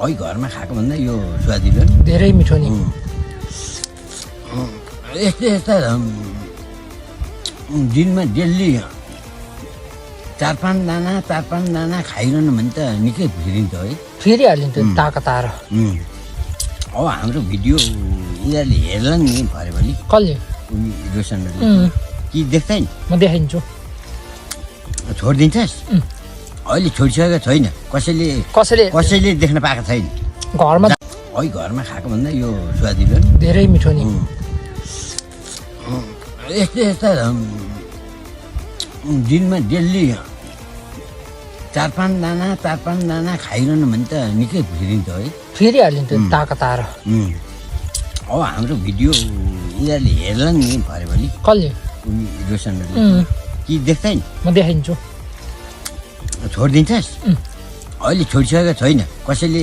है घरमा खाएको भन्दा यो स्वादिलो नि धेरै मिठो नि यस्ता दिनमा डेली 4-5 दाना खाइरहनु भने त निकै फेरिन्छ है फेरिहालिन्छ ताकत आएर अब हाम्रो भिडियो यिनीहरूले हेर्ला नि भरे भने कसले रोशनहरूले कि देख्दैन म देखाइदिन्छु छोडिदिन्छस् अहिले छोडिसकेको छैन कसैले देख्न पाएको छैन घरमा है घरमा खाएको भन्दा यो स्वादिलो नि धेरै मिठो नि यस्ता दिनमा डेली 4-5 दाना खाइरहनु भने त निकै फेरिन्छ है फेरिहालिन्छ ताकत आएर अब हाम्रो भिडियो यिनीहरूले हेर्ला नि भरे भने कसले रोशनहरूले कि देख्दैन म देखाइदिन्छु छोडिदिन्छस् अहिले छोडिसकेको छैन कसैले